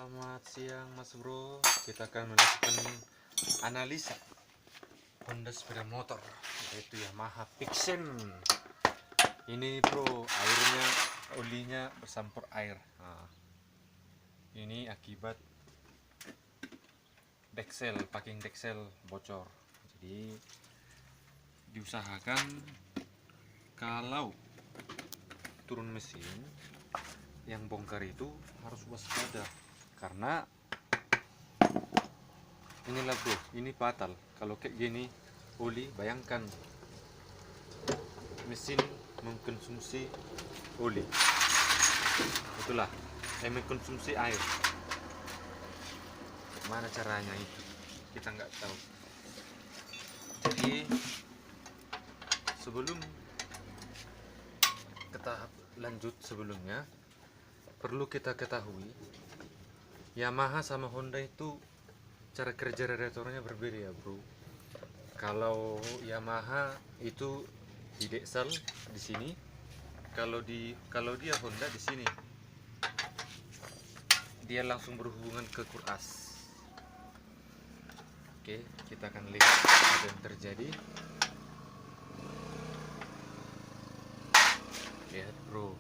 Selamat siang Mas Bro. Kita akan melakukan analisa Honda sepeda motor, yaitu Yamaha Pixen. Ini bro, airnya, olinya bersampur air. Nah, ini akibat deksel, packing deksel bocor. Jadi diusahakan kalau turun mesin yang bongkar itu harus waspada, karena inilah bro, ini fatal kalau kayak gini oli. Bayangkan mesin mengkonsumsi oli, itulah mengkonsumsi air. Mana caranya itu kita nggak tahu. Jadi sebelum ke tahap lanjut, sebelumnya perlu kita ketahui Yamaha sama Honda itu cara kerja radiatornya berbeda ya bro. Kalau Yamaha itu di deksel di sini, kalau dia Honda di sini, dia langsung berhubungan ke kuras. Oke, kita akan lihat apa yang terjadi. Lihat bro,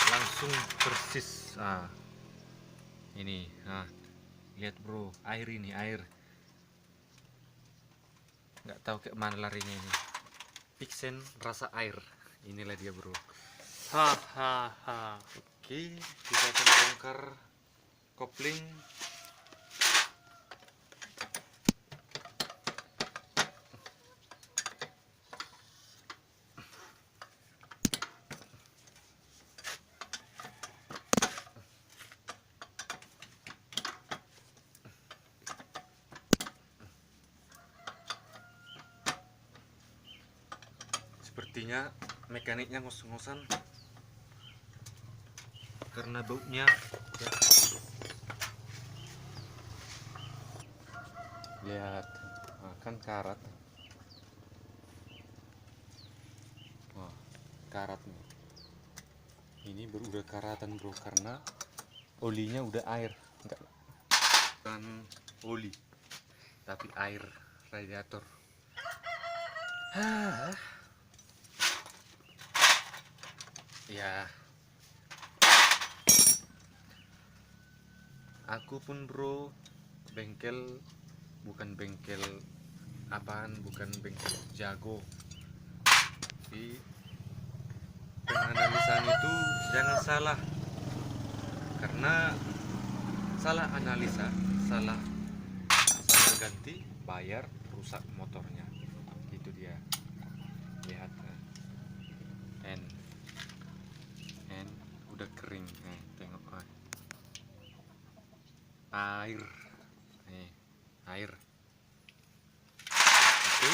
langsung persis. Ini, lihat bro, air ini, air nggak tahu kayak mana larinya ini. Pixen rasa air, inilah dia bro. Hahaha. Oke, kita akan bongkar kopling. Sepertinya mekaniknya ngos-ngosan karena baunya ya. Lihat, kan karat. Wah, karat nih. Ini udah karatan bro, karena olinya udah air, enggak bukan oli tapi air radiator. Ya, aku pun bro, bukan bengkel jago. Di penganalisan itu jangan salah, karena salah analisa, salah ganti, bayar, rusak motornya. Itu dia. Lihat, N udah kering. Tengok air, air. Oke,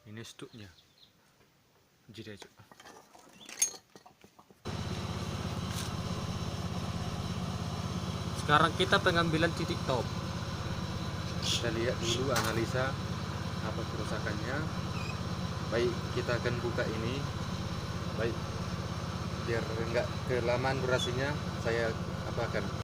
ini stuknya. Jadi aja. Sekarang kita pengambilan titik top. Kita lihat dulu, analisa apa kerusakannya. Baik, kita akan buka ini. Baik, biar enggak kelamaan durasinya, saya apakan